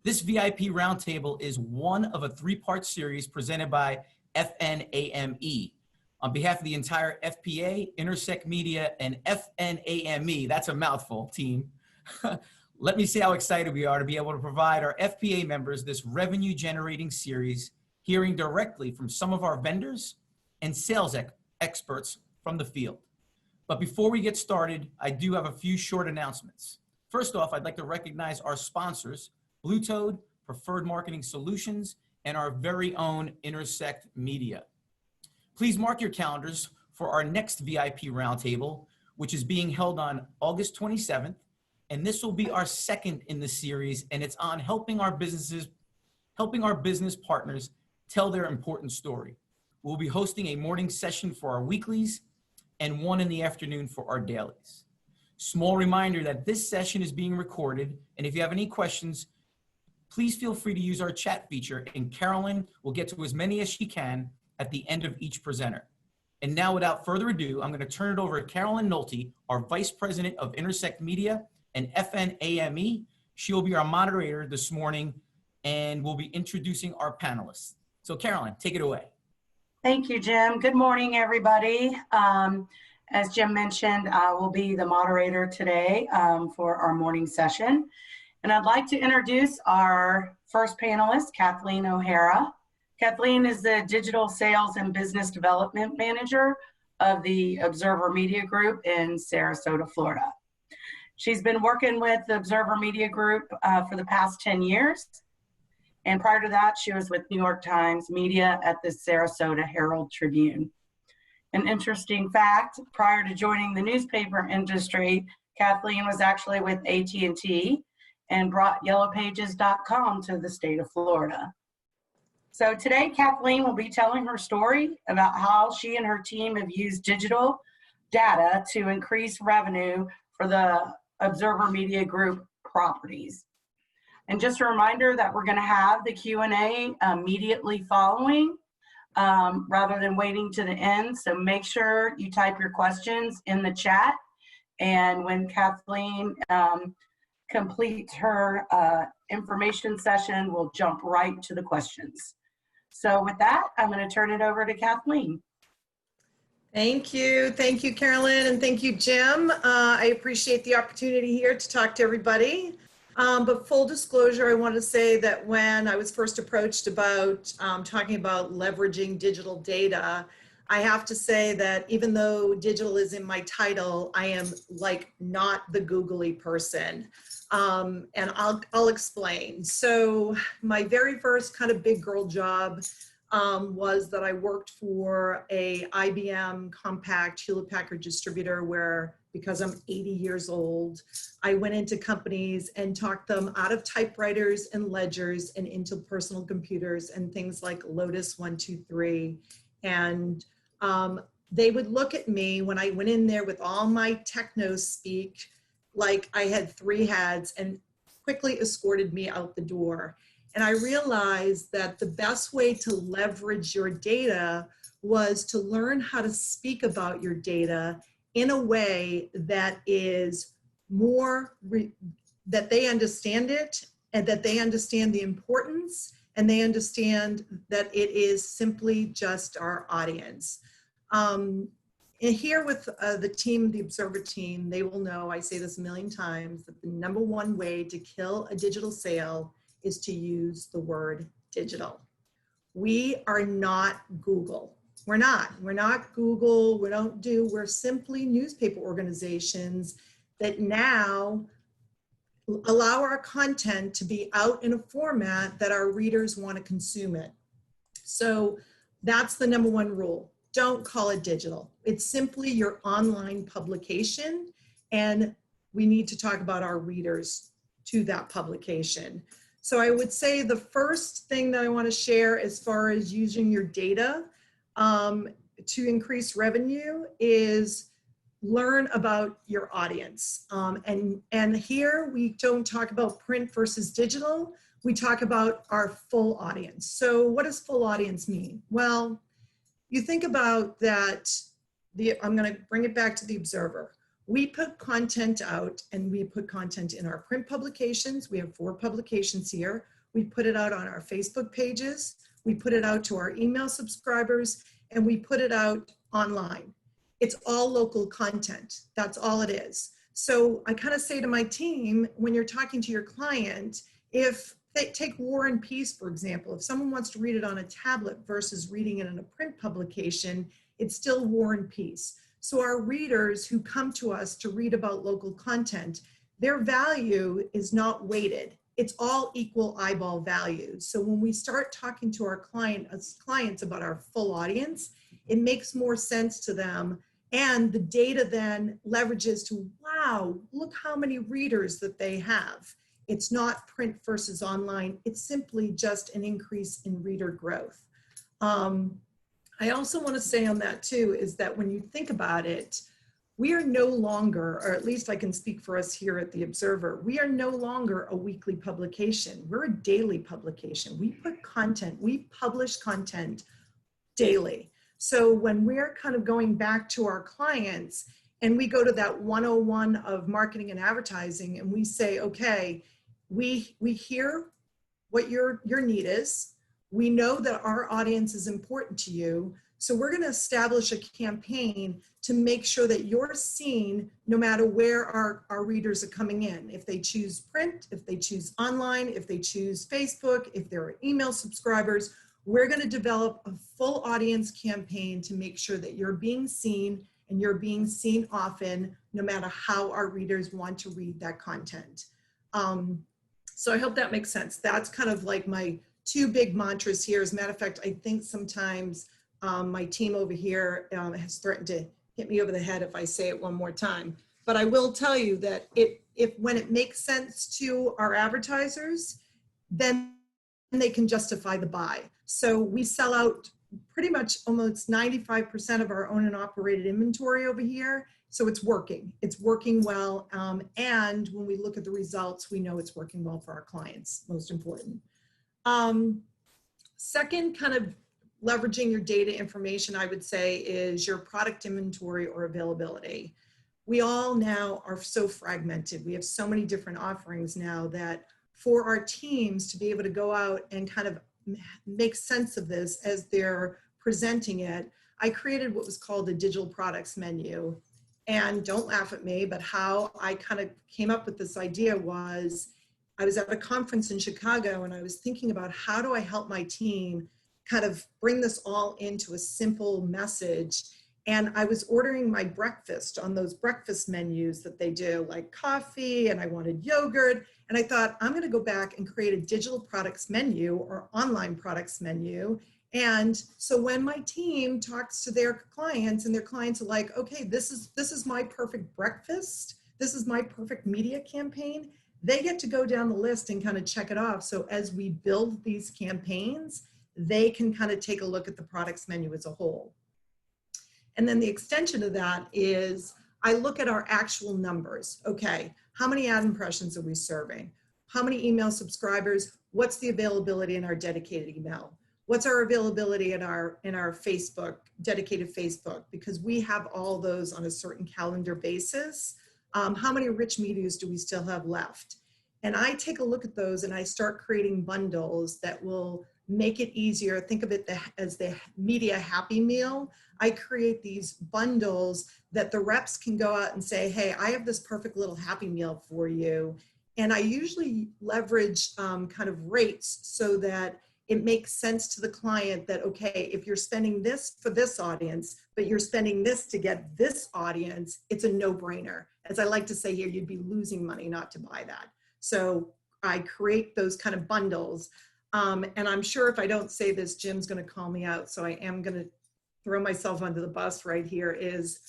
This VIP Roundtable is one of a three-part series presented by FNAME. On behalf of the entire FPA, Intersect Media, and FNAME, that's a mouthful, team. Let me say how excited we are to be able to provide our FPA members this revenue-generating series, hearing directly from some of our vendors and sales experts from the field. But before we get started, I do have a few short announcements. First off, I'd like to recognize our sponsors, Blue Toad, Preferred Marketing Solutions, and our very own Intersect Media. Please mark your calendars for our next VIP Roundtable, which is being held on August 27th. And this will be our second in the series, and it's on helping our business partners tell their important story. We'll be hosting a morning session for our weeklies and one in the afternoon for our dailies. Small reminder that this session is being recorded, and if you have any questions, please feel free to use our chat feature, and Carolyn will get to as many as she can at the end of each presenter. And now, without further ado, I'm going to turn it over to Carolyn Nolte, our Vice President of Intersect Media and FNAME. She will be our moderator this morning, and we'll be introducing our panelists. So Carolyn, take it away. Thank you, Jim. Good morning, everybody. As Jim mentioned, I will be the moderator today for our morning session. And I'd like to introduce our first panelist, Kathleen O'Hara. Kathleen is the Digital Sales and Business Development Manager of the Observer Media Group in Sarasota, Florida. She's been working with the Observer Media Group for the past 10 years. And prior to that, she was with New York Times Media at the Sarasota Herald Tribune. An interesting fact, prior to joining the newspaper industry, Kathleen was actually with AT&T and brought yellowpages.com to the state of Florida. So today, Kathleen will be telling her story about how she and her team have used digital data to increase revenue for the Observer Media Group properties. And just a reminder that we're going to have the Q&A immediately following rather than waiting to the end. So make sure you type your questions in the chat. And when Kathleen completes her information session, we'll jump right to the questions. So with that, I'm going to turn it over to Kathleen. Thank you, Carolyn, and thank you, Jim. I appreciate the opportunity here to talk to everybody. But full disclosure, I want to say that when I was first approached about talking about leveraging digital data, I have to say that even though digital is in my title, I am like not the googly person. And I'll explain. So my very first kind of big girl job was that I worked for a IBM compact Hewlett-Packard distributor where, because I'm 80 years old, I went into companies and talked them out of typewriters and ledgers and into personal computers and things like Lotus 123. And they would look at me when I went in there with all my techno speak like I had three heads and quickly escorted me out the door. And I realized that the best way to leverage your data was to learn how to speak about your data in a way that is more, that they understand it and that they understand the importance and they understand that it is simply just our audience. And here with the team, the Observer team, they will know, I say this a million times, that the #1 way to kill a digital sale is to use the word digital. We are not Google. We're not Google. We're simply newspaper organizations that now allow our content to be out in a format that our readers want to consume it. So that's the #1 rule. Don't call it digital. It's simply your online publication, and we need to talk about our readers to that publication. So I would say the first thing that I want to share as far as using your data to increase revenue is learn about your audience. And here we don't talk about print versus digital. We talk about our full audience. So what does full audience mean? Well, you think about that, I'm going to bring it back to the Observer. we put content out, and we put content in our print publications. We have 4 publications here. We put it out on our Facebook pages. We put it out to our email subscribers, and we put it out online. It's all local content. That's all it is. So I kind of say to my team, when you're talking to your client, if they take War and Peace, for example, if someone wants to read it on a tablet versus reading it in a print publication, it's still War and Peace. So our readers who come to us to read about local content, their value is not weighted. It's all equal eyeball values. So when we start talking to our clients about our full audience, it makes more sense to them. And the data then leverages to, wow, look how many readers that they have. It's not print versus online. It's simply just an increase in reader growth. I also want to say on that too, is that when you think about it, we are no longer, or at least I can speak for us here at the Observer, we are no longer a weekly publication. We're a daily publication. We put content, we publish content daily. So when we're kind of going back to our clients and we go to that 101 of marketing and advertising and we say, okay, we hear what your need is. We know that our audience is important to you. So we're going to establish a campaign to make sure that you're seen no matter where our readers are coming in. If they choose print, if they choose online, if they choose Facebook, if they're email subscribers, we're going to develop a full audience campaign to make sure that you're being seen and you're being seen often, no matter how our readers want to read that content. So I hope that makes sense. That's kind of like my 2 big mantras here. As a matter of fact, I think sometimes my team over here has threatened to hit me over the head if I say it one more time. But I will tell you that when it makes sense to our advertisers, then they can justify the buy. So we sell out pretty much almost 95% of our owned and operated inventory over here. So it's working well. And when we look at the results, we know it's working well for our clients, most important. Second, kind of leveraging your data information, I would say, is your product inventory or availability. We all now are so fragmented. We have so many different offerings now that for our teams to be able to go out and kind of make sense of this as they're presenting it, I created what was called a digital products menu. And don't laugh at me, but how I kind of came up with this idea was, I was at a conference in Chicago and I was thinking about how do I help my team kind of bring this all into a simple message. And I was ordering my breakfast on those breakfast menus that they do, like coffee, and I wanted yogurt. And I thought, I'm going to go back and create a digital products menu or online products menu. And so when my team talks to their clients and their clients are like, okay, this is my perfect breakfast, this is my perfect media campaign, they get to go down the list and kind of check it off. So as we build these campaigns, they can kind of take a look at the products menu as a whole. And then the extension of that is I look at our actual numbers. Okay, how many ad impressions are we serving? How many email subscribers? What's the availability in our dedicated email? What's our availability in our Facebook, dedicated Facebook? Because we have all those on a certain calendar basis. How many rich medias do we still have left? And I take a look at those and I start creating bundles that will make it easier. Think of it as the media happy meal. I create these bundles that the reps can go out and say, hey, I have this perfect little happy meal for you. And I usually leverage kind of rates so that it makes sense to the client that, okay, if you're spending this for this audience, but you're spending this to get this audience, it's a no-brainer. As I like to say here, you'd be losing money not to buy that. So I create those kind of bundles. And I'm sure if I don't say this, Jim's going to call me out. So I am going to throw myself under the bus right here is,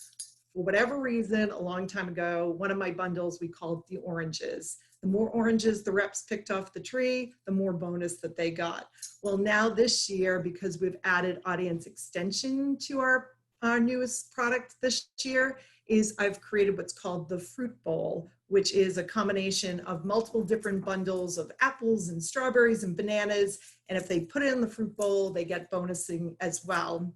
for whatever reason, a long time ago, one of my bundles we called the oranges. The more oranges the reps picked off the tree, the more bonus that they got. Well, now this year, because we've added audience extension to our newest product this year, is I've created what's called the Fruit Bowl, which is a combination of multiple different bundles of apples and strawberries and bananas. And if they put it in the Fruit Bowl, they get bonusing as well.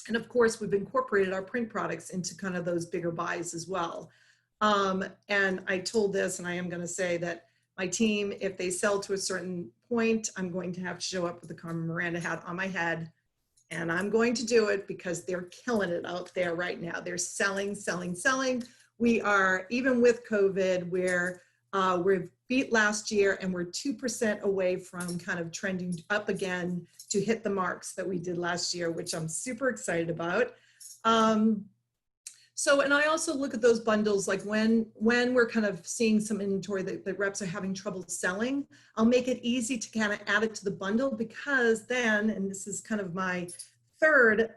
And of course, we've incorporated our print products into kind of those bigger buys as well. And I told this, and I am going to say that my team, if they sell to a certain point, I'm going to have to show up with the Carmen Miranda hat on my head. And I'm going to do it because they're killing it out there right now. They're selling, selling, selling. We are, even with COVID, we've beat last year and we're 2% away from kind of trending up again to hit the marks that we did last year, which I'm super excited about. And I also look at those bundles, like when we're kind of seeing some inventory that reps are having trouble selling, I'll make it easy to kind of add it to the bundle, because then, and this is kind of my third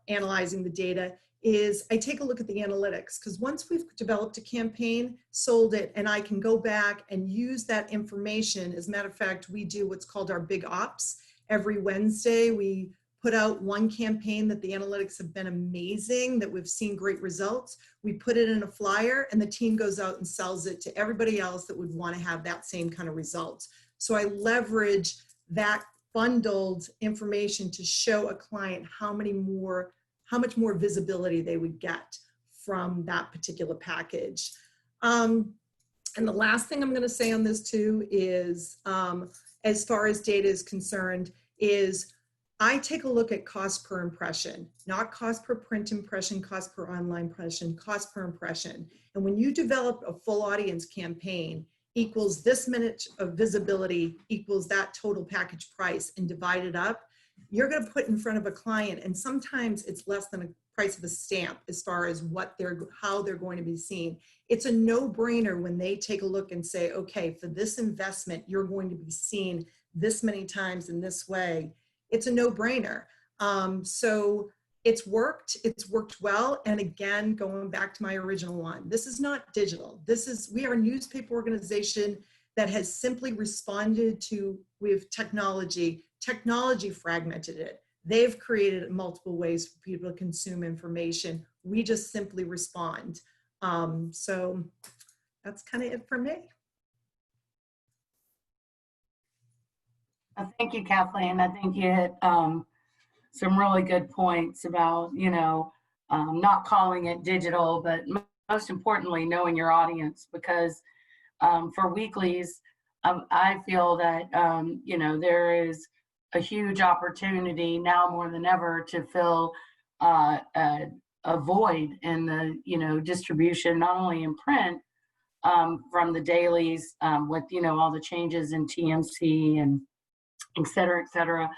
analyzing the data, is I take a look at the analytics, because once we've developed a campaign, sold it, and I can go back and use that information. As a matter of fact, we do what's called our big ops. Every Wednesday, we put out one campaign that the analytics have been amazing, that we've seen great results. We put it in a flyer and the team goes out and sells it to everybody else that would want to have that same kind of results. So I leverage that bundled information to show a client how much more visibility they would get from that particular package. And the last thing I'm going to say on this too is, as far as data is concerned, is I take a look at cost per impression, not cost per print impression, cost per online impression, cost per impression. And when you develop a full audience campaign equals this minute of visibility equals that total package price and divide it up, you're going to put in front of a client, and sometimes it's less than a price of a stamp as far as how they're going to be seen. It's a no-brainer when they take a look and say, okay, for this investment, you're going to be seen this many times in this way. It's a no-brainer. So it's worked well. And again, going back to my original one, this is not digital. We are a newspaper organization that has simply responded to, with technology. Technology fragmented it. They've created multiple ways for people to consume information. We just simply respond. So that's kind of it for me. Thank you, Kathleen. I think you hit some really good points about, not calling it digital, but most importantly, knowing your audience, because for weeklies, I feel that, there is a huge opportunity now more than ever to fill a void in the, distribution, not only in print, from the dailies, with, all the changes in TMC and et cetera,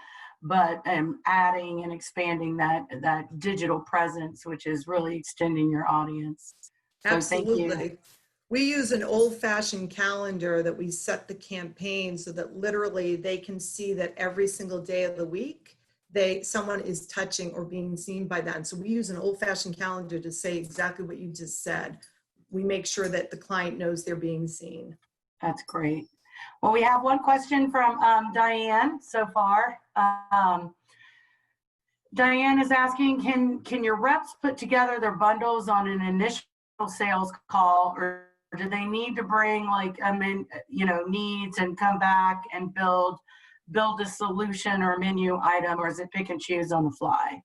but adding and expanding that digital presence, which is really extending your audience. So Absolutely. thank you. We use an old-fashioned calendar that we set the campaign so that literally they can see that every single day of the week, someone is touching or being seen by that. And so we use an old-fashioned calendar to say exactly what you just said. We make sure that the client knows they're being seen. That's great. Well, we have one question from Diane so far. Diane is asking, can your reps put together their bundles on an initial sales call, or do they need to bring needs and come back and build a solution or a menu item, or is it pick and choose on the fly?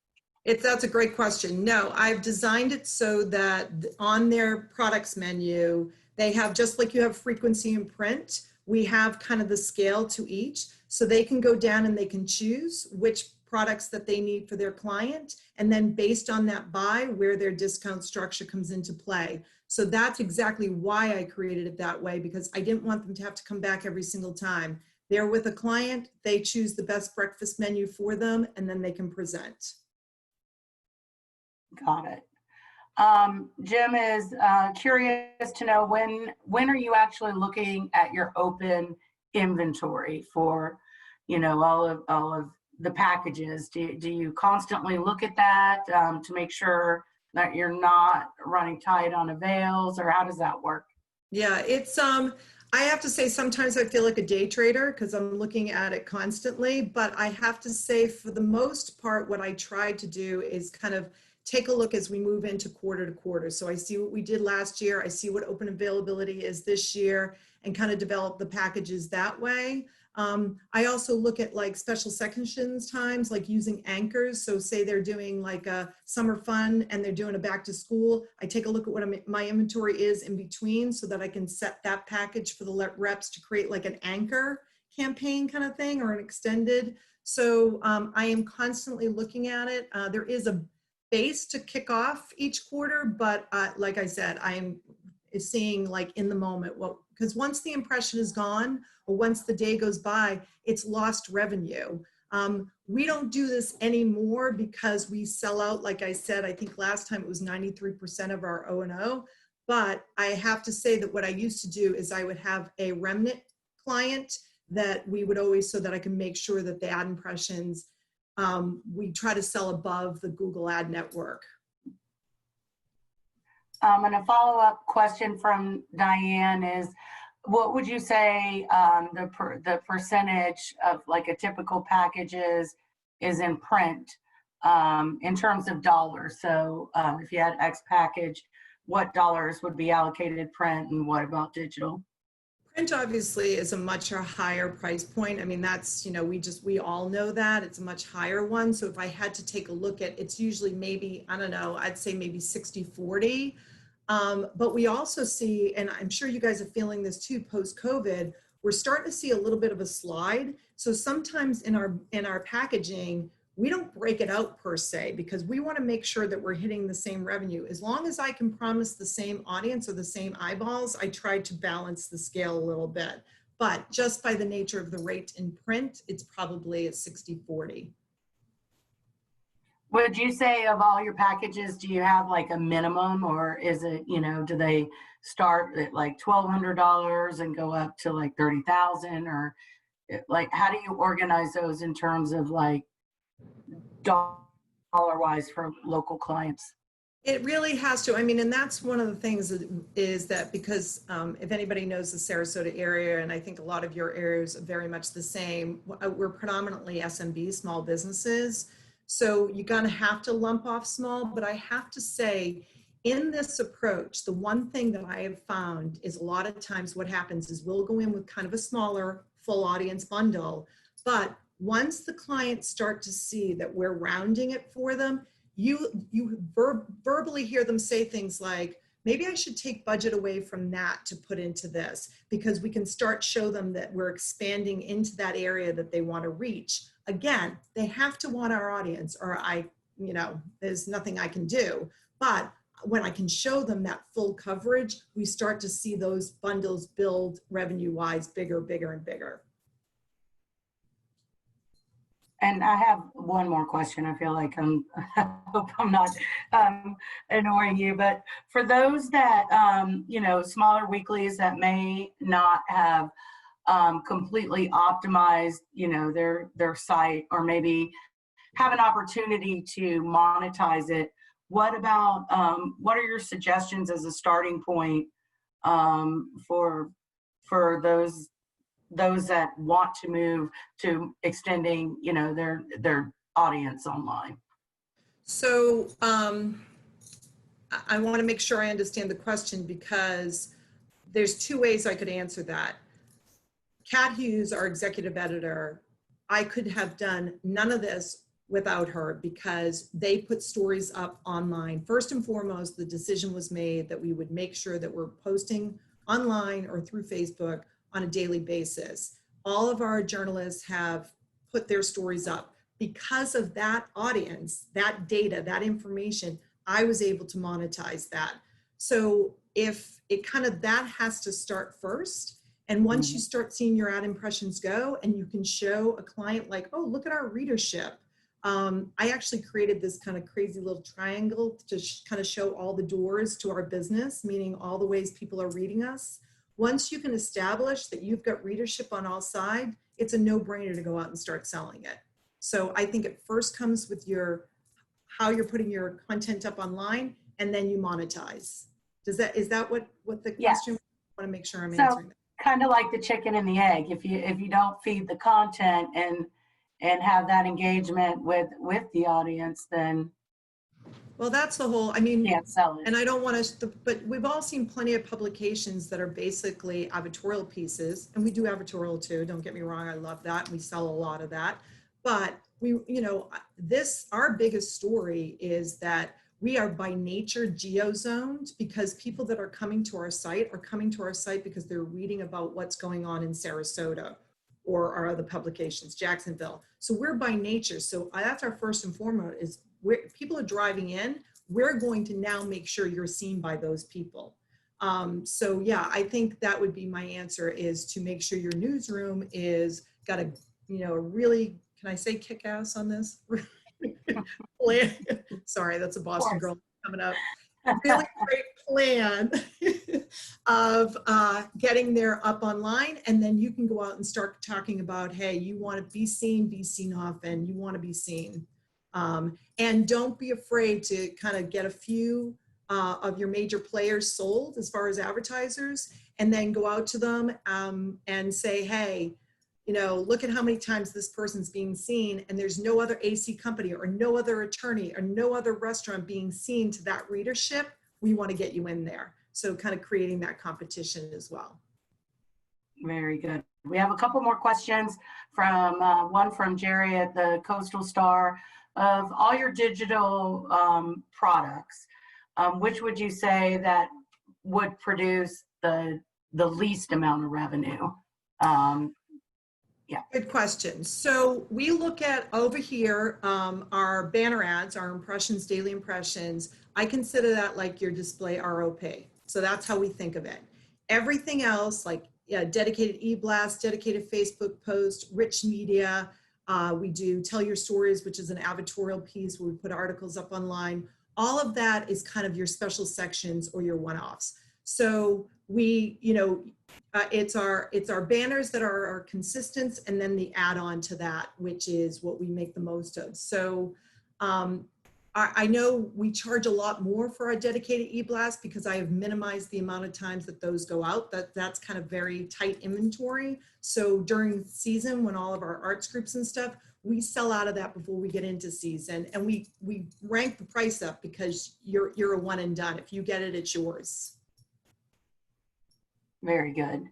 That's a great question. No, I've designed it so that on their products menu, they have, just like you have frequency in print, we have kind of the scale to each, so they can go down and they can choose which products that they need for their client, and then based on that buy, where their discount structure comes into play. So that's exactly why I created it that way, because I didn't want them to have to come back every single time. They're with a client, they choose the best breakfast menu for them, and then they can present. Got it. Jim is curious to know when are you actually looking at your open inventory for, all of the packages? Do you constantly look at that to make sure that you're not running tight on avails, or how does that work? Yeah, it's I have to say sometimes I feel like a day trader because I'm looking at it constantly, but I have to say for the most part, what I try to do is kind of take a look as we move into quarter to quarter. So I see what we did last year, I see what open availability is this year, and kind of develop the packages that way. I also look at like special sections times, like using anchors. So say they're doing like a summer fun and they're doing a back to school. I take a look at what my inventory is in between so that I can set that package for the reps to create like an anchor campaign kind of thing or an extended. So I am constantly looking at it. There is a base to kick off each quarter, but like I said, I am seeing like in the moment because once the impression is gone or once the day goes by, it's lost revenue. We don't do this anymore because we sell out. Like I said, I think last time it was 93% of our O&O, but I have to say that what I used to do is I would have a remnant client that we would always, so that I can make sure that the ad impressions, we try to sell above the Google ad network. And a follow-up question from Diane is, what would you say the percentage of like a typical package is in print in terms of dollars? So if you had X package, what dollars would be allocated print and what about digital? Print obviously is a much higher price point. I mean, that's, you know, we all know that it's a much higher one. So if I had to take a look at, it's usually maybe, I don't know, I'd say maybe 60-40. But we also see, and I'm sure you guys are feeling this too, post-COVID, we're starting to see a little bit of a slide. So sometimes in our packaging, we don't break it out per se because we want to make sure that we're hitting the same revenue. As long as I can promise the same audience or the same eyeballs, I try to balance the scale a little bit. But just by the nature of the rate in print, it's probably a 60-40. Would you say of all your packages, do you have like a minimum, or is it, you know, do they start at like $1,200 and go up to like 30,000, or like how do you organize those in terms of like dollar-wise for local clients? It really has to. I mean, and that's one of the things is that because if anybody knows the Sarasota area, and I think a lot of your areas are very much the same, we're predominantly SMB, small businesses. So you're going to have to lump off small, but I have to say in this approach, the one thing that I have found is a lot of times what happens is we'll go in with kind of a smaller full audience bundle, but once the clients start to see that we're rounding it for them, you verbally hear them say things like, maybe I should take budget away from that to put into this, because we can start show them that we're expanding into that area that they want to reach. Again, they have to want our audience, or you know, there's nothing I can do. But when I can show them that full coverage, we start to see those bundles build revenue-wise bigger, bigger, and bigger. And I have one more question. I feel like I hope I'm not annoying you, but for those that, you know, smaller weeklies that may not have completely optimized, you know, their site, or maybe have an opportunity to monetize it, what about, what are your suggestions as a starting point for those that want to move to extending, you know, their audience online? So I want to make sure I understand the question, because there's two ways I could answer that. Kat Hughes, our executive editor, I could have done none of this without her, because they put stories up online. First and foremost, the decision was made that we would make sure that we're posting online or through Facebook on a daily basis. All of our journalists have put their stories up. Because of that audience, that data, that information, I was able to monetize that. So if it kind of, that has to start first. And once you start seeing your ad impressions go, and you can show a client like, oh, look at our readership. I actually created this kind of crazy little triangle to kind of show all the doors to our business, meaning all the ways people are reading us. Once you can establish that you've got readership on all sides, it's a no-brainer to go out and start selling it. So I think it first comes with how you're putting your content up online, and then you monetize. Is that what the question? Yes. I want to make sure I'm answering that. Kind of like the chicken and the egg. If you don't feed the content and have that engagement with the audience, then Well, that's the whole, I mean, Can't sell it. and I don't want to, but we've all seen plenty of publications that are basically advertorial pieces, and we do advertorial too, don't get me wrong, I love that, we sell a lot of that. But we, you know, our biggest story is that we are by nature geo-zoned, because people that are coming to our site because they're reading about what's going on in Sarasota or our other publications, Jacksonville. So we're by nature, so that's our first and foremost, is where people are driving in, we're going to now make sure you're seen by those people. So yeah, I think that would be my answer, is to make sure your newsroom is got a, you know, really, can I say kick-ass on this? Sorry, that's a Boston girl coming up. A really great plan of getting there up online, and then you can go out and start talking about, hey, you want to be seen often, you want to be seen. And don't be afraid to kind of get a few of your major players sold as far as advertisers, and then go out to them and say, hey, you know, look at how many times this person's being seen, and there's no other AC company or no other attorney or no other restaurant being seen to that readership. We want to get you in there. So kind of creating that competition as well. Very good. We have a couple more questions from one from Jerry at the Coastal Star. Of all your digital products, which would you say that would produce the least amount of revenue? Yeah. Good question. So we look at over here, our banner ads, our impressions, daily impressions. I consider that like your display ROP. So that's how we think of it. Everything else, like dedicated e-blast, dedicated Facebook post, rich media. We do Tell Your Stories, which is an advertorial piece where we put articles up online. All of that is kind of your special sections or your one-offs. So we, you know, it's our banners that are our consistents, and then the add-on to that, which is what we make the most of. So I know we charge a lot more for our dedicated e-blast because I have minimized the amount of times that those go out. That's kind of very tight inventory. So during season, when all of our arts groups and stuff, we sell out of that before we get into season, and we rank the price up because you're a one and done. If you get it, it's yours. Very good.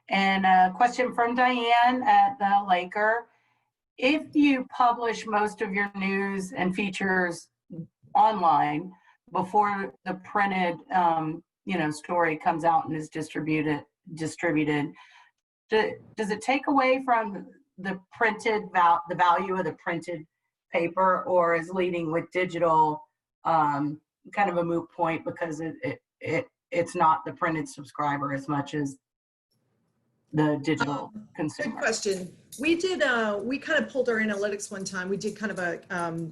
And a question from Diane at the Laker. If you publish most of your news and features online before the printed you know, story comes out and is distributed, does it take away from the the value of the printed paper, or is leading with digital kind of a moot point because it's not the printed subscriber as much as the digital consumer? Good question. We did, we kind of pulled our analytics one time. We did kind of a,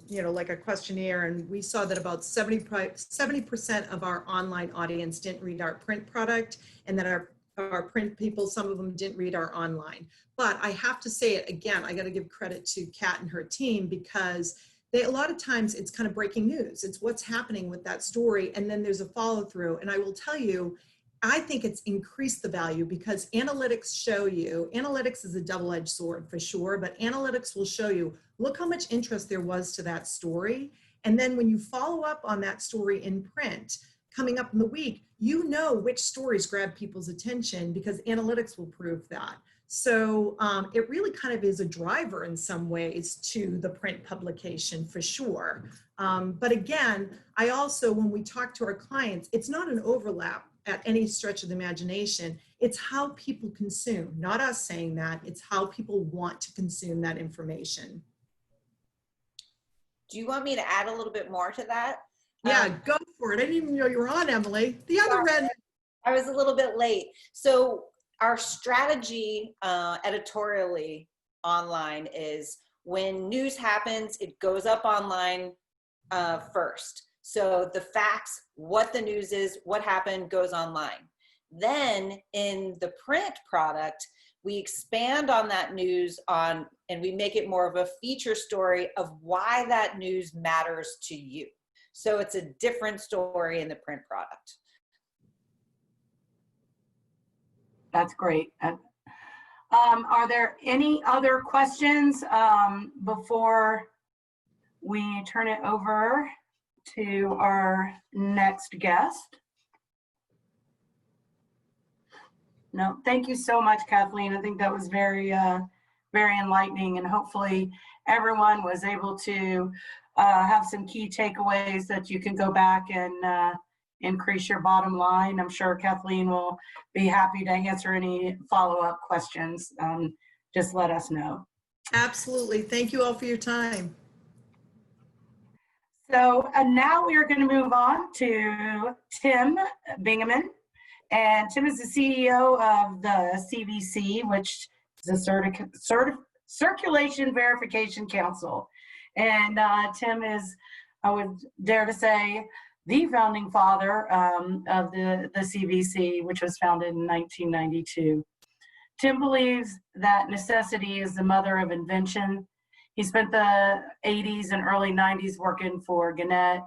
you know, like a questionnaire, and we saw that about 70% of our online audience didn't read our print product, and that our print people, some of them didn't read our online. But I have to say it again, I got to give credit to Kat and her team, because a lot of times it's kind of breaking news. It's what's happening with that story, and then there's a follow through. And I will tell you, I think it's increased the value, because analytics show you, analytics is a double-edged sword for sure, but analytics will show you, look how much interest there was to that story. And then when you follow up on that story in print, coming up in the week, you know which stories grab people's attention, because analytics will prove that. So it really kind of is a driver in some ways to the print publication for sure. But again, I also, when we talk to our clients, it's not an overlap at any stretch of the imagination. It's how people consume, not us saying that, it's how people want to consume that information. Do you want me to add a little bit more to that? Yeah, go for it. I didn't even know you were on, Emily. The other red. I was a little bit late. So our strategy editorially online is when news happens, it goes up online first. So the facts, what the news is, what happened, goes online. Then in the print product, we expand on that news and we make it more of a feature story of why that news matters to you. So it's a different story in the print product. That's great. Are there any other questions before we turn it over to our next guest. No, thank you so much, Kathleen. I think that was very, very enlightening, and hopefully everyone was able to have some key takeaways that you can go back and increase your bottom line. I'm sure Kathleen will be happy to answer any follow-up questions. Just let us know. Absolutely. Thank you all for your time. So now we are going to move on to Tim Bingaman. And Tim is the CEO of the CVC, which is a Circulation Verification Council. And Tim is, I would dare to say, the founding father of the CVC, which was founded in 1992. Tim believes that necessity is the mother of invention. He spent the 80s and early 90s working for Gannett,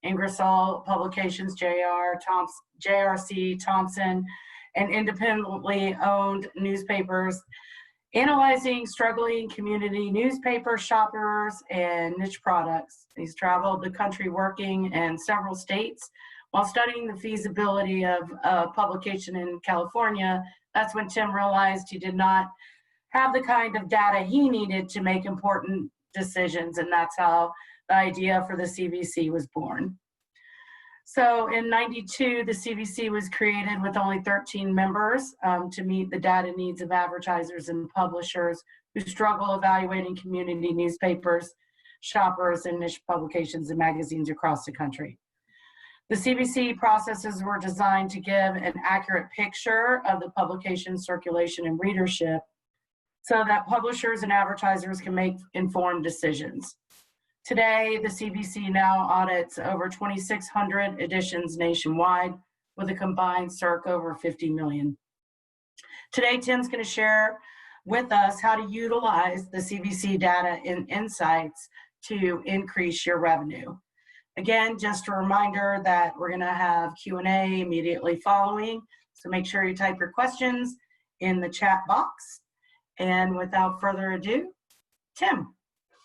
Ingersoll Publications, JRC, Thompson, and independently owned newspapers, analyzing struggling community newspaper shoppers and niche products. He's traveled the country working in several states while studying the feasibility of publication in California. That's when Tim realized he did not have the kind of data he needed to make important decisions, and that's how the idea for the CVC was born. So in '92, the CVC was created with only 13 members to meet the data needs of advertisers and publishers who struggle evaluating community newspapers, shoppers, and niche publications and magazines across the country. The CVC processes were designed to give an accurate picture of the publication circulation and readership so that publishers and advertisers can make informed decisions. Today, the CVC now audits over 2,600 editions nationwide with a combined circ over 50 million. Today, Tim's going to share with us how to utilize the CVC data and insights to increase your revenue. Again, just a reminder that we're going to have Q&A immediately following, so make sure you type your questions in the chat box. And without further ado, Tim.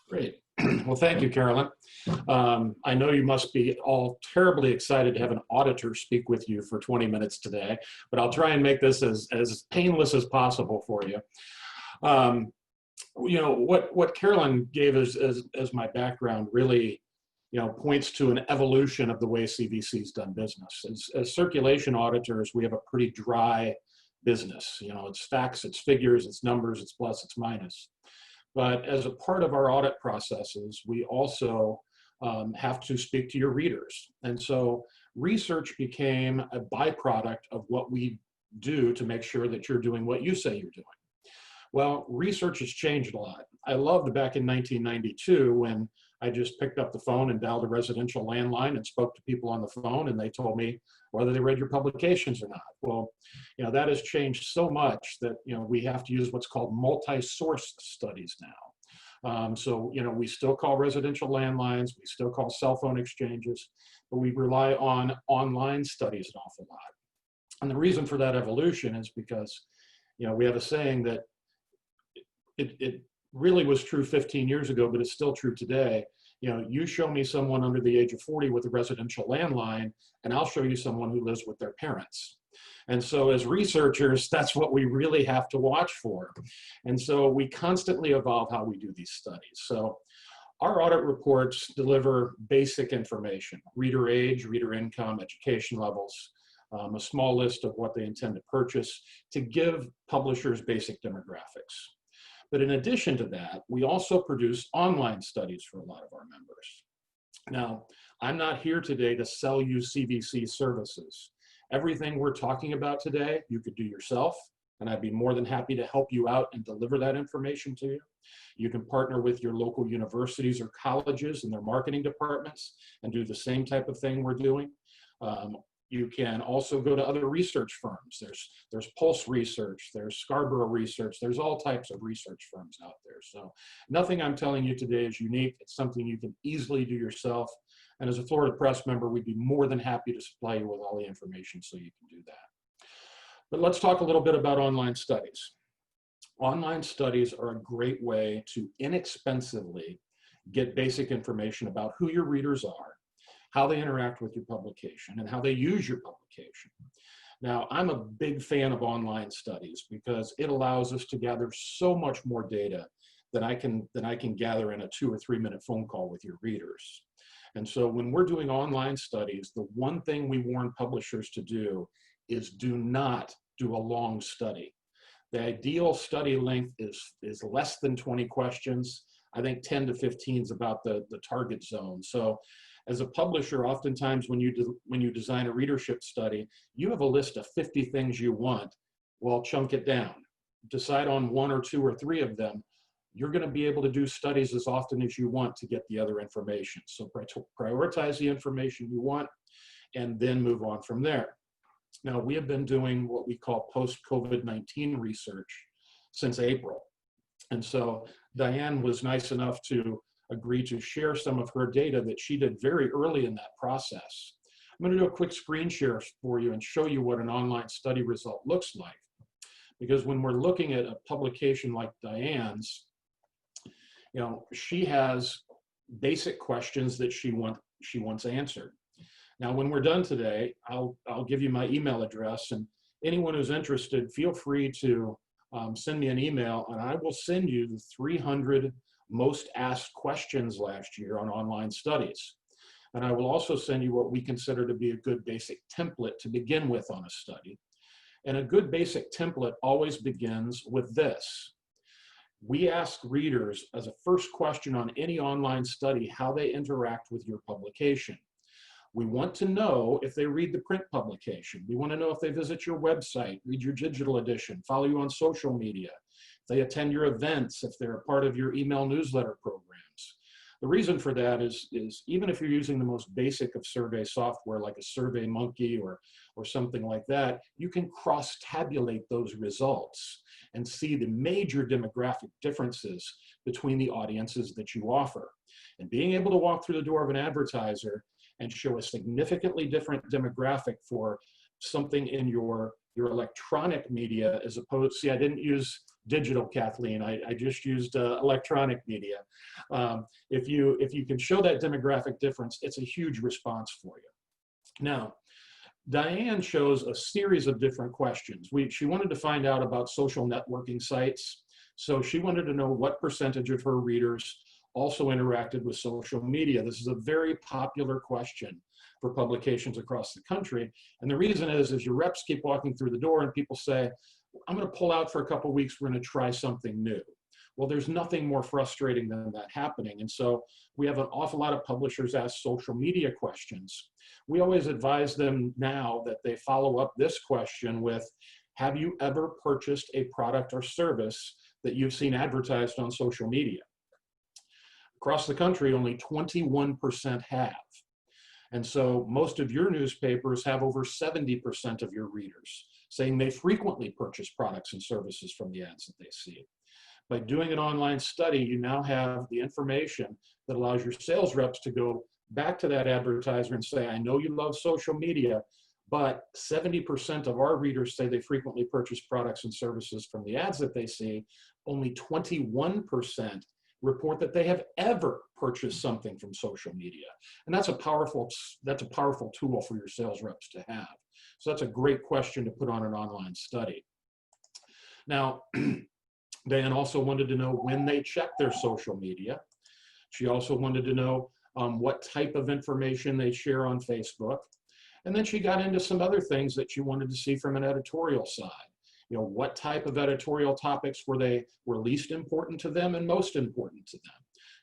Great. Well, thank you, Carolyn. I know you must be all terribly excited to have an auditor speak with you for 20 minutes today, but I'll try and make this as painless as possible for you. You know, what Carolyn gave as my background really, you know, points to an evolution of the way CVC's done business. As circulation auditors, we have a pretty dry business. You know, it's facts, it's figures, it's numbers, it's plus, it's minus. But as a part of our audit processes, we also have to speak to your readers. And so research became a byproduct of what we do to make sure that you're doing what you say you're doing. Well, research has changed a lot. I loved back in 1992 when I just picked up the phone and dialed a residential landline and spoke to people on the phone, and they told me whether they read your publications or not. Well, you know, that has changed so much that, you know, we have to use what's called multi-source studies now. So, you know, we still call residential landlines, we still call cell phone exchanges, but we rely on online studies an awful lot. And the reason for that evolution is because, you know, we have a saying that it really was true 15 years ago, but it's still true today. You know, you show me someone under the age of 40 with a residential landline, and I'll show you someone who lives with their parents. And so as researchers, that's what we really have to watch for. And so we constantly evolve how we do these studies. So our audit reports deliver basic information: reader age, reader income, education levels, a small list of what they intend to purchase to give publishers basic demographics. But in addition to that, we also produce online studies for a lot of our members. Now, I'm not here today to sell you CVC services. Everything we're talking about today, you could do yourself, and I'd be more than happy to help you out and deliver that information to you. You can partner with your local universities or colleges and their marketing departments and do the same type of thing we're doing. You can also go to other research firms. There's Pulse Research, there's Scarborough Research, there's all types of research firms out there. So nothing I'm telling you today is unique. It's something you can easily do yourself. And as a Florida Press member, we'd be more than happy to supply you with all the information so you can do that. But let's talk a little bit about online studies. Online studies are a great way to inexpensively get basic information about who your readers are, how they interact with your publication, and how they use your publication. Now, I'm a big fan of online studies because it allows us to gather so much more data than I can gather in a 2 or 3 minute phone call with your readers. And so when we're doing online studies, the one thing we warn publishers to do is do not do a long study. The ideal study length is less than 20 questions. I think 10 to 15 is about the target zone. So as a publisher, oftentimes when you design a readership study, you have a list of 50 things you want. Well, chunk it down. Decide on 1 or 2 or 3 of them. You're going to be able to do studies as often as you want to get the other information. So prioritize the information you want and then move on from there. Now, we have been doing what we call post-COVID-19 research since April. And so Diane was nice enough to agree to share some of her data that she did very early in that process. I'm going to do a quick screen share for you and show you what an online study result looks like. Because when we're looking at a publication like Diane's, you know, she has basic questions that she wants answered. Now, when we're done today, I'll give you my email address, and anyone who's interested, feel free to send me an email, and I will send you the 300 most asked questions last year on online studies. And I will also send you what we consider to be a good basic template to begin with on a study. And a good basic template always begins with this. We ask readers as a first question on any online study how they interact with your publication. We want to know if they read the print publication. We want to know if they visit your website, read your digital edition, follow you on social media, if they attend your events, if they're a part of your email newsletter programs. The reason for that is even if you're using the most basic of survey software like a SurveyMonkey or something like that, you can cross-tabulate those results and see the major demographic differences between the audiences that you offer. And being able to walk through the door of an advertiser and show a significantly different demographic for something in your electronic media as opposed, see, I didn't use digital, Kathleen, I just used electronic media. If you can show that demographic difference, it's a huge response for you. Now, Diane shows a series of different questions. She wanted to find out about social networking sites. So she wanted to know what percentage of her readers also interacted with social media. This is a very popular question for publications across the country. And the reason is your reps keep walking through the door and people say, I'm going to pull out for a couple of weeks, we're going to try something new. Well, there's nothing more frustrating than that happening. And so we have an awful lot of publishers ask social media questions. We always advise them now that they follow up this question with, have you ever purchased a product or service that you've seen advertised on social media? Across the country, only 21% have. And so most of your newspapers have over 70% of your readers saying they frequently purchase products and services from the ads that they see. By doing an online study, you now have the information that allows your sales reps to go back to that advertiser and say, I know you love social media, but 70% of our readers say they frequently purchase products and services from the ads that they see. Only 21% report that they have ever purchased something from social media. And that's a powerful tool for your sales reps to have. So that's a great question to put on an online study. Now, Diane also wanted to know when they check their social media. She also wanted to know what type of information they share on Facebook. And then she got into some other things that she wanted to see from an editorial side. You know, what type of editorial topics were least important to them and most important to them.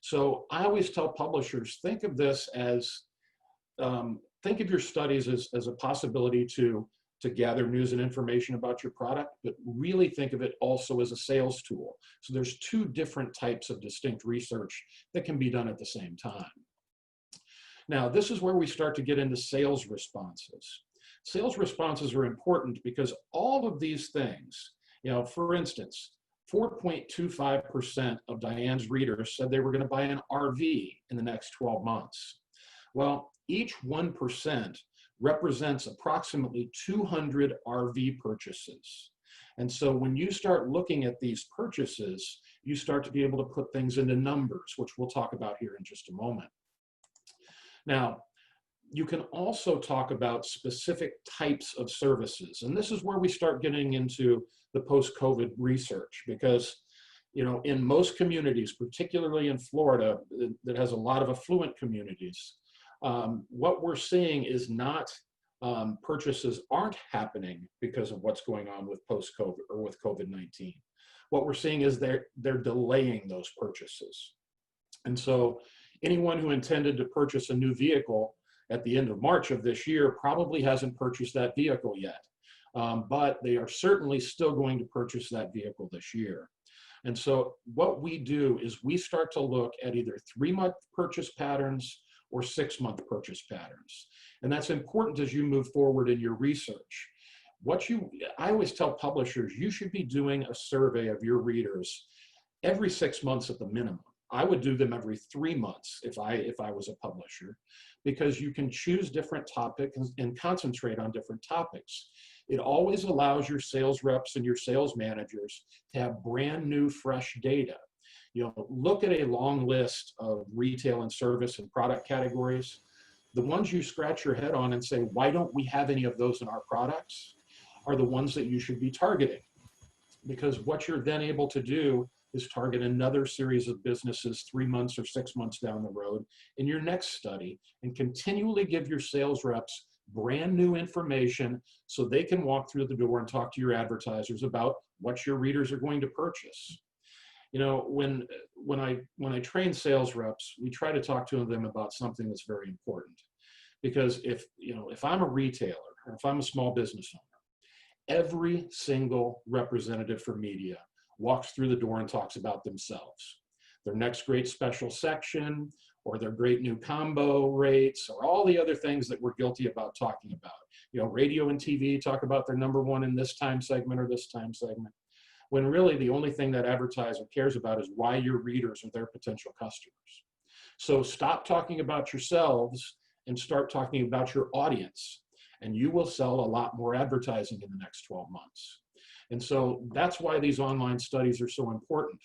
So I always tell publishers, think of this as, think of your studies as a possibility to gather news and information about your product, but really think of it also as a sales tool. So there's 2 different types of distinct research that can be done at the same time. Now, this is where we start to get into sales responses. Sales responses are important because all of these things, you know, for instance, 4.25% of Diane's readers said they were going to buy an RV in the next 12 months. Well, each 1% represents approximately 200 RV purchases. And so when you start looking at these purchases, you start to be able to put things into numbers, which we'll talk about here in just a moment. Now, You can also talk about specific types of services. And this is where we start getting into the post-COVID research, because, you know, in most communities, particularly in Florida, that has a lot of affluent communities, what we're seeing is not purchases aren't happening because of what's going on with post-COVID or with COVID-19. What we're seeing is they're delaying those purchases. And so anyone who intended to purchase a new vehicle at the end of March of this year probably hasn't purchased that vehicle yet, but they are certainly still going to purchase that vehicle this year. And so what we do is we start to look at either 3-month purchase patterns or 6-month purchase patterns. And that's important as you move forward in your research. I always tell publishers, you should be doing a survey of your readers every 6 months at the minimum. I would do them every 3 months if I was a publisher, because you can choose different topics and concentrate on different topics. It always allows your sales reps and your sales managers to have brand new, fresh data. You know, look at a long list of retail and service and product categories. The ones you scratch your head on and say, why don't we have any of those in our products, are the ones that you should be targeting. Because what you're then able to do is target another series of businesses 3 months or 6 months down the road in your next study, and continually give your sales reps brand new information so they can walk through the door and talk to your advertisers about what your readers are going to purchase. You know, when I train sales reps, we try to talk to them about something that's very important. Because if I'm a retailer or if I'm a small business owner, every single representative for media walks through the door and talks about themselves, their next great special section, or their great new combo rates, or all the other things that we're guilty about talking about. You know, radio and TV talk about their #1 in this time segment or this time segment, when really the only thing that advertiser cares about is why your readers are their potential customers. So stop talking about yourselves and start talking about your audience, and you will sell a lot more advertising in the next 12 months. And so that's why these online studies are so important.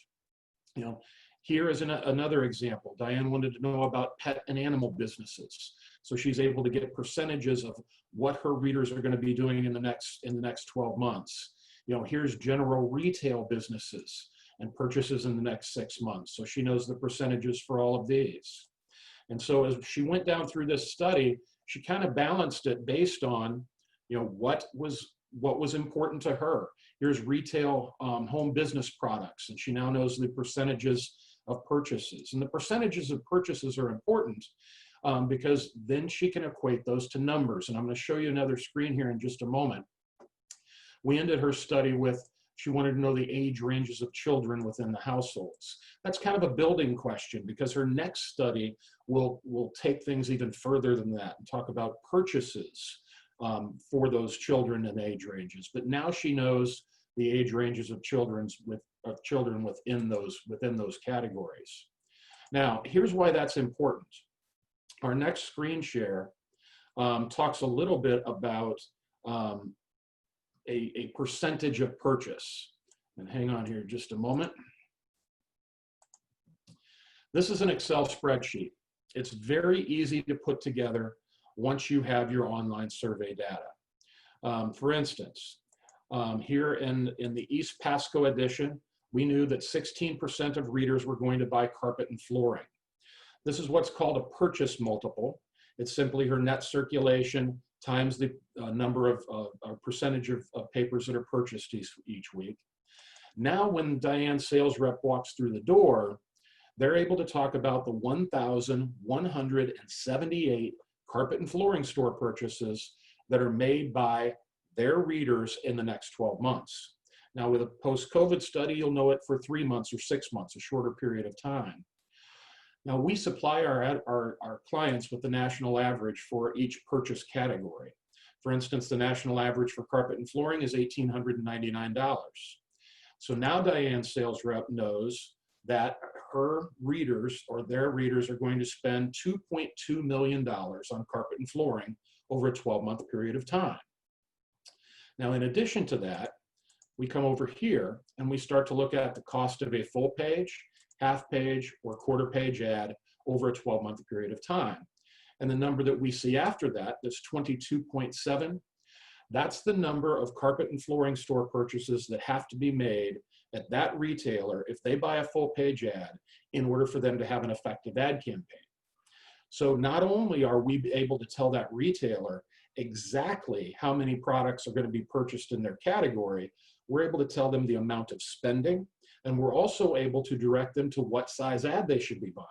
You know, here is another example. Diane wanted to know about pet and animal businesses. So she's able to get percentages of what her readers are going to be doing in the next 12 months. You know, here's general retail businesses and purchases in the next 6 months. So she knows the percentages for all of these. And so as she went down through this study, she kind of balanced it based on, you know, what was important to her. Here's retail home business products, and she now knows the percentages of purchases. And the percentages of purchases are important because then she can equate those to numbers. And I'm going to show you another screen here in just a moment. We ended her study with, she wanted to know the age ranges of children within the households. That's kind of a building question, because her next study will take things even further than that and talk about purchases for those children and age ranges. But now she knows the age ranges of children within those categories. Now, here's why that's important. Our next screen share talks a little bit about a percentage of purchase. And hang on here just a moment. This is an Excel spreadsheet. It's very easy to put together once you have your online survey data. For instance, here in the East Pasco edition, we knew that 16% of readers were going to buy carpet and flooring. This is what's called a purchase multiple. It's simply her net circulation times the number of percentage of papers that are purchased each week. Now, when Diane's sales rep walks through the door, they're able to talk about the 1,178 carpet and flooring store purchases that are made by their readers in the next 12 months. Now, with a post-COVID study, you'll know it for 3 months or 6 months, a shorter period of time. Now, we supply our clients with the national average for each purchase category. For instance, the national average for carpet and flooring is $1,899. So now Diane's sales rep knows that her readers or their readers are going to spend $2.2 million on carpet and flooring over a 12-month period of time. Now, in addition to that, we come over here and we start to look at the cost of a full page, half page, or quarter page ad over a 12-month period of time. And the number that we see after that, that's 22.7, that's the number of carpet and flooring store purchases that have to be made at that retailer if they buy a full page ad in order for them to have an effective ad campaign. So not only are we able to tell that retailer exactly how many products are going to be purchased in their category, we're able to tell them the amount of spending, and we're also able to direct them to what size ad they should be buying.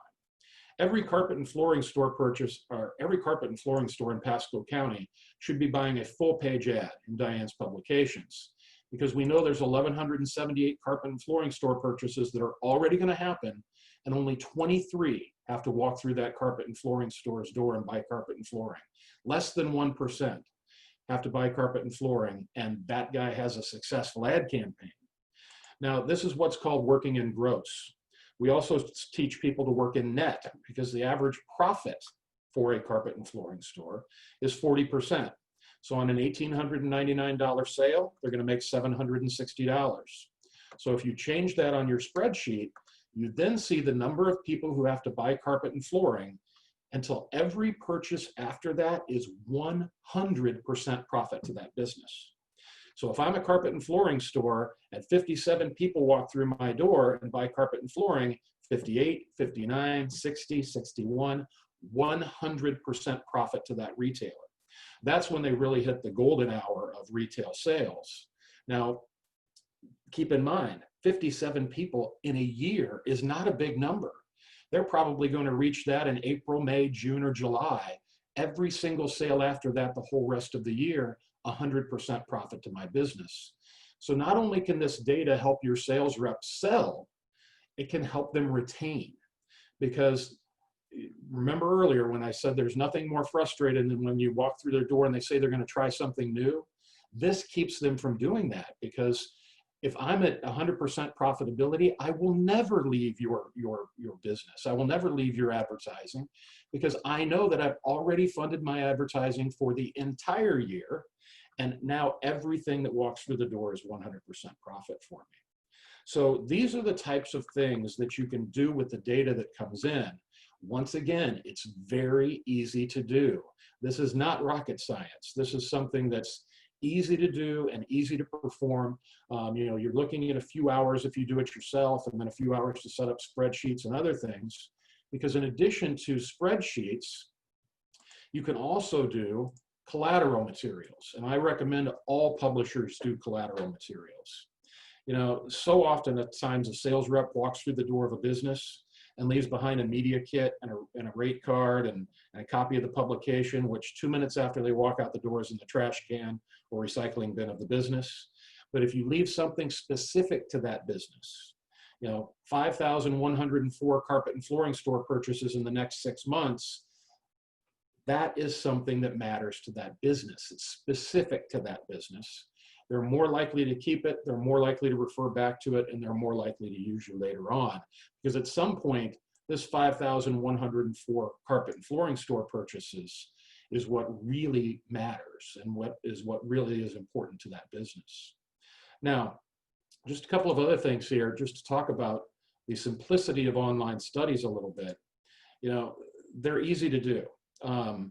Every carpet and flooring store purchase, or every carpet and flooring store in Pasco County should be buying a full page ad in Diane's publications, because we know there's 1,178 carpet and flooring store purchases that are already going to happen, and only 23 have to walk through that carpet and flooring store's door and buy carpet and flooring. Less than 1% have to buy carpet and flooring, and that guy has a successful ad campaign. Now, this is what's called working in gross. We also teach people to work in net, because the average profit for a carpet and flooring store is 40%. So on an $1,899 sale, they're going to make $760. So if you change that on your spreadsheet, you then see the number of people who have to buy carpet and flooring until every purchase after that is 100% profit to that business. So if I'm a carpet and flooring store and 57 people walk through my door and buy carpet and flooring, 58, 59, 60, 61, 100% profit to that retailer. That's when they really hit the golden hour of retail sales. Now, keep in mind, 57 people in a year is not a big number. They're probably going to reach that in April, May, June, or July. Every single sale after that, the whole rest of the year, 100% profit to my business. So not only can this data help your sales rep sell, it can help them retain. Because remember earlier when I said there's nothing more frustrating than when you walk through their door and they say they're going to try something new? This keeps them from doing that, because if I'm at 100% profitability, I will never leave your business. I will never leave your advertising, because I know that I've already funded my advertising for the entire year. And now everything that walks through the door is 100% profit for me. So these are the types of things that you can do with the data that comes in. Once again, it's very easy to do. This is not rocket science. This is something that's easy to do and easy to perform. You're looking at a few hours if you do it yourself, and then a few hours to set up spreadsheets and other things. Because in addition to spreadsheets, you can also do collateral materials. And I recommend all publishers do collateral materials. So often at times a sales rep walks through the door of a business and leaves behind a media kit and a rate card and a copy of the publication, which 2 minutes after they walk out the door is in the trash can or recycling bin of the business. But if you leave something specific to that business, 5,104 carpet and flooring store purchases in the next 6 months, that is something that matters to that business. It's specific to that business. They're more likely to keep it, they're more likely to refer back to it, and they're more likely to use you later on. Because at some point, this 5,104 carpet and flooring store purchases is what really matters and what really is important to that business. Now, just a couple of other things here, just to talk about the simplicity of online studies a little bit. They're easy to do. I'm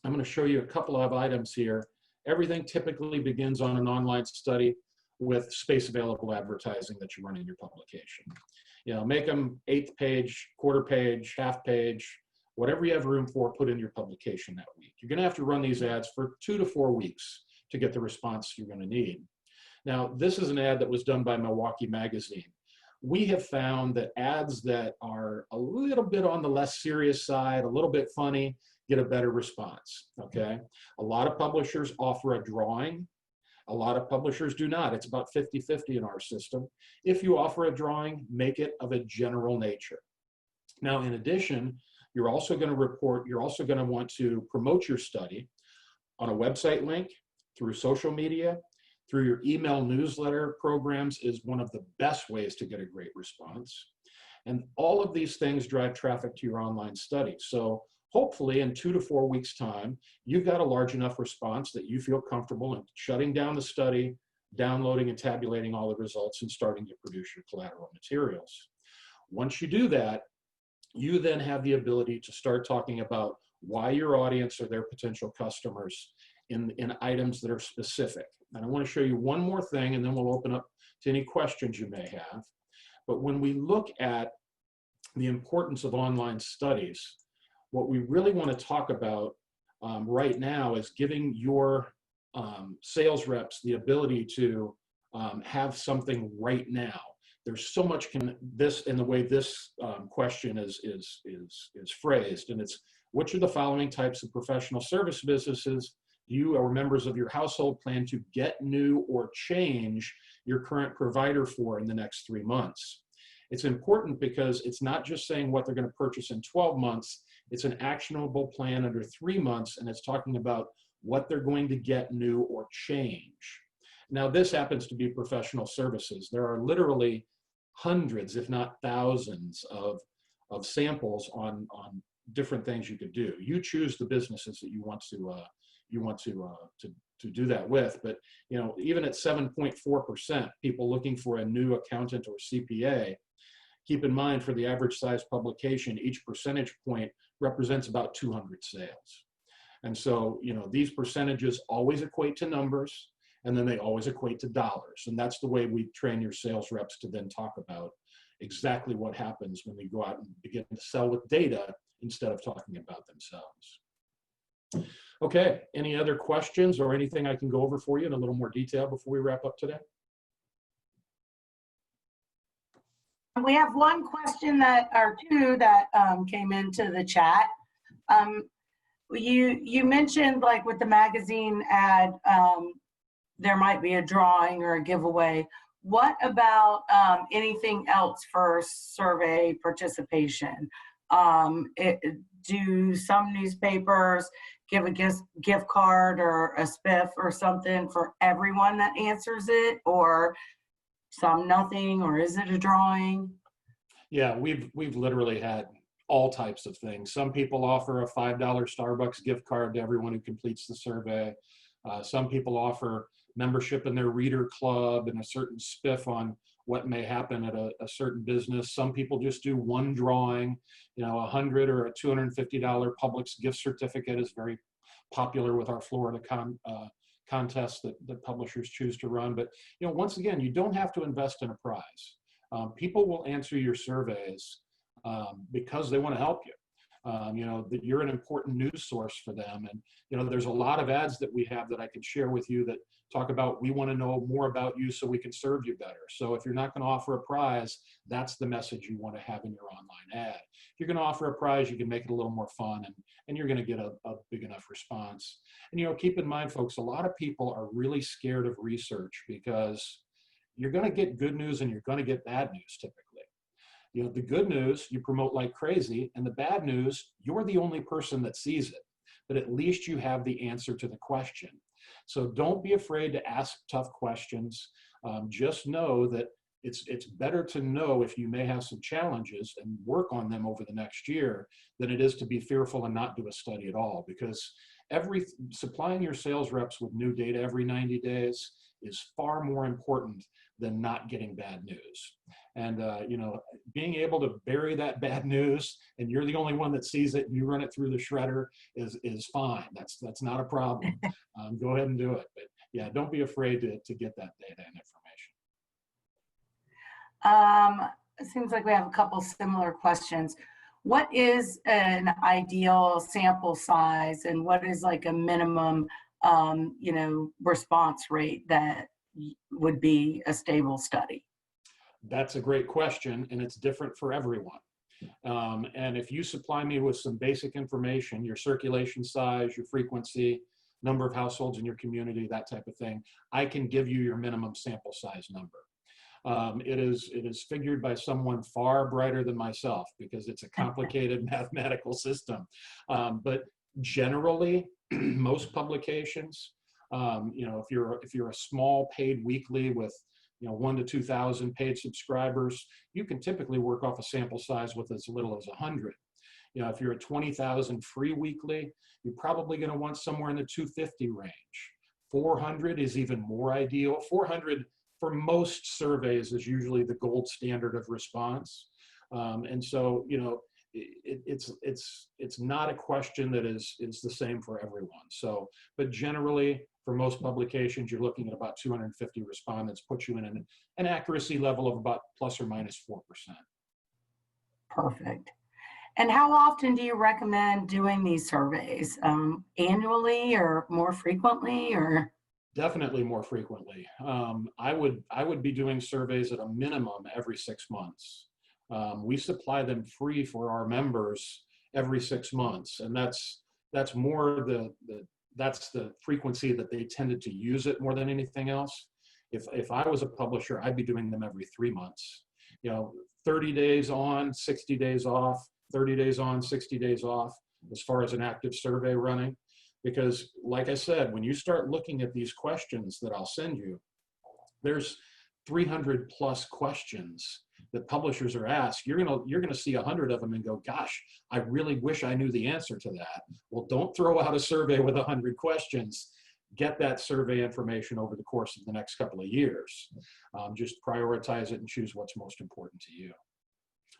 going to show you a couple of items here. Everything typically begins on an online study with space available advertising that you run in your publication. Make them 1/8 page, 1/4 page, 1/2 page, whatever you have room for, put in your publication that week. You're going to have to run these ads for 2 to 4 weeks to get the response you're going to need. Now, this is an ad that was done by Milwaukee Magazine. We have found that ads that are a little bit on the less serious side, a little bit funny, get a better response, okay? A lot of publishers offer a drawing. A lot of publishers do not. It's about 50-50 in our system. If you offer a drawing, make it of a general nature. Now, in addition, you're also going to want to promote your study on a website link, through social media, through your email newsletter programs is one of the best ways to get a great response. And all of these things drive traffic to your online study. So hopefully in 2 to 4 weeks' time, you've got a large enough response that you feel comfortable in shutting down the study, downloading and tabulating all the results, and starting to produce your collateral materials. Once you do that, you then have the ability to start talking about why your audience or their potential customers in items that are specific. And I want to show you one more thing, and then we'll open up to any questions you may have. But when we look at the importance of online studies, what we really want to talk about right now is giving your sales reps the ability to have something right now. There's so much in the way this question is phrased, and it's, which of the following types of professional service businesses you or members of your household plan to get new or change your current provider for in the next 3 months? It's important because it's not just saying what they're going to purchase in 12 months, it's an actionable plan under 3 months, and it's talking about what they're going to get new or change. Now, this happens to be professional services. There are literally hundreds, if not thousands, of samples on different things you could do. You choose the businesses that you want to do that with. But you know, even at 7.4% people looking for a new accountant or CPA, keep in mind for the average size publication, each percentage point represents about 200 sales. And so, you know, these percentages always equate to numbers, and then they always equate to dollars. And that's the way we train your sales reps to then talk about exactly what happens when we go out and begin to sell with data instead of talking about themselves. Okay, any other questions or anything I can go over for you in a little more detail before we wrap up today? We have one question or two that came into the chat. You mentioned, like with the magazine ad, there might be a drawing or a giveaway. What about anything else for survey participation? Do some newspapers give a gift card or a spiff or something for everyone that answers it, or some nothing, or is it a drawing? Yeah, we've literally had all types of things. Some people offer a $5 Starbucks gift card to everyone who completes the survey. Some people offer membership in their reader club and a certain spiff on what may happen at a certain business. Some people just do one drawing, you know, $100 or a $250 Publix gift certificate is very popular with our Florida contests that publishers choose to run. But, you know, once again, you don't have to invest in a prize. People will answer your surveys because they want to help you. You know, that you're an important news source for them. And, you know, there's a lot of ads that we have that I could share with you that talk about, we want to know more about you so we can serve you better. So if you're not going to offer a prize, that's the message you want to have in your online ad. If you're going to offer a prize, you can make it a little more fun, and you're going to get a big enough response. And, you know, keep in mind, folks, a lot of people are really scared of research because you're going to get good news and you're going to get bad news typically. You know, the good news you promote like crazy, and the bad news, you're the only person that sees it, but at least you have the answer to the question. So don't be afraid to ask tough questions. Just know that it's better to know if you may have some challenges and work on them over the next year than it is to be fearful and not do a study at all, because supplying your sales reps with new data every 90 days is far more important than not getting bad news. And you know, being able to bury that bad news and you're the only one that sees it and you run it through the shredder is fine. That's not a problem. Go ahead and do it. But yeah, don't be afraid to get that data and information. It seems like we have a couple similar questions. What is an ideal sample size, and what is like a minimum, you know, response rate that would be a stable study? That's a great question, and it's different for everyone. And if you supply me with some basic information, your circulation size, your frequency, number of households in your community, that type of thing, I can give you your minimum sample size number. It is figured by someone far brighter than myself because it's a complicated mathematical system. But generally, most publications, you know, if you're a small paid weekly with, you know, 1,000 to 2,000 paid subscribers, you can typically work off a sample size with as little as 100. You know, if you're at 20,000 free weekly, you're probably going to want somewhere in the 250 range. 400 is even more ideal. 400 for most surveys is usually the gold standard of response. And so, you know, it's not a question that is the same for everyone. So, but generally, for most publications, you're looking at about 250 respondents, puts you in an accuracy level of about plus or minus 4%. Perfect. And how often do you recommend doing these surveys? Annually or more frequently, or? Definitely more frequently. I would be doing surveys at a minimum every 6 months. We supply them free for our members every 6 months, and that's more that's the frequency that they tended to use it more than anything else. If I was a publisher, I'd be doing them every 3 months. 30 days on, 60 days off, 30 days on, 60 days off, as far as an active survey running. Because like I said, when you start looking at these questions that I'll send you, there's 300 plus questions that publishers are asked. You're gonna see 100 of them and go, gosh, I really wish I knew the answer to that. Well, don't throw out a survey with 100 questions. Get that survey information over the course of the next couple of years. Just prioritize it and choose what's most important to you.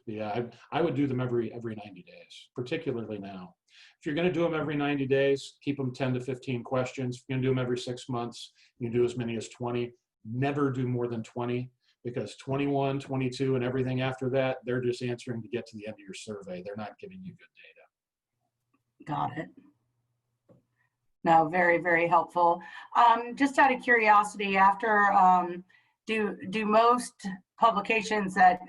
Yeah, I would do them every 90 days, particularly now. If you're going to do them every 90 days, keep them 10 to 15 questions. If you're going to do them every 6 months, you can do as many as 20. Never do more than 20, because 21, 22, and everything after that, they're just answering to get to the end of your survey. They're not giving you good data. Got it. No, very, very helpful. Just out of curiosity, after, do most publications that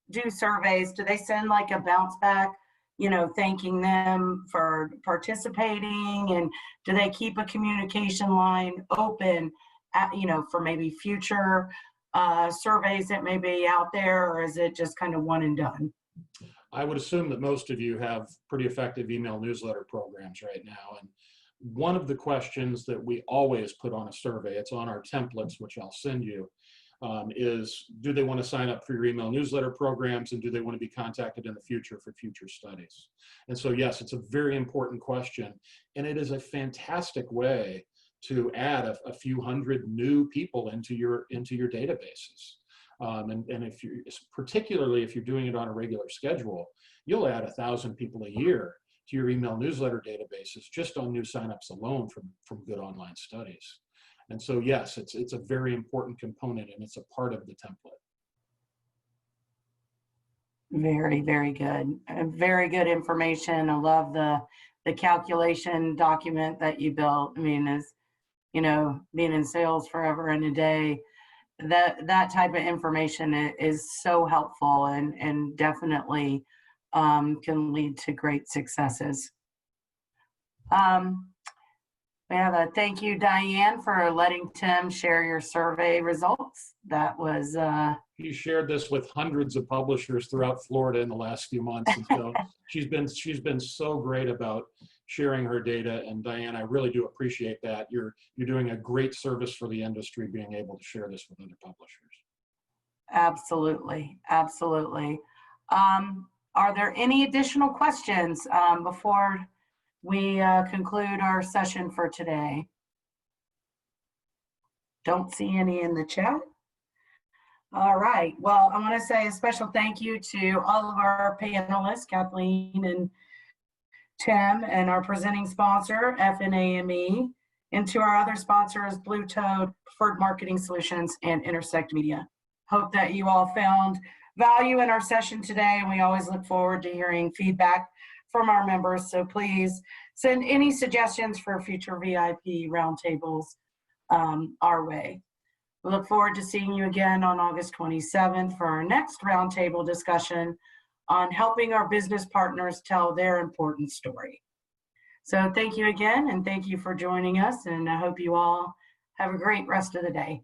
do surveys, do they send like a bounce back, thanking them for participating? And do they keep a communication line open, for maybe future surveys that may be out there, or is it just kind of one and done? I would assume that most of you have pretty effective email newsletter programs right now. And one of the questions that we always put on a survey, it's on our templates, which I'll send you, is do they want to sign up for your email newsletter programs, and do they want to be contacted in the future for future studies? And so, yes, it's a very important question, and it is a fantastic way to add a few hundred new people into your databases. And if you, particularly if you're doing it on a regular schedule, you'll add 1,000 people a year to your email newsletter databases just on new signups alone from good online studies. And so, yes, it's a very important component, and it's a part of the template. Very, very good. Very good information. I love the calculation document that you built. I mean, as being in sales forever and a day, that type of information is so helpful and definitely can lead to great successes. We have a thank you, Diane, for letting Tim share your survey results. That was He shared this with hundreds of publishers throughout Florida in the last few months, and so she's been so great about sharing her data. And Diane, I really do appreciate that. You're doing a great service for the industry, being able to share this with other publishers. Absolutely, absolutely. Are there any additional questions before we conclude our session for today? Don't see any in the chat. All right. Well, I want to say a special thank you to all of our panelists, Kathleen and Tim, and our presenting sponsor, FNAME, and to our other sponsors, Blue Toad, Preferred Marketing Solutions, and Intersect Media. Hope that you all found value in our session today, and we always look forward to hearing feedback from our members. So please send any suggestions for future VIP roundtables our way. We look forward to seeing you again on August 27th for our next roundtable discussion on helping our business partners tell their important story. So thank you again, and thank you for joining us, and I hope you all have a great rest of the day.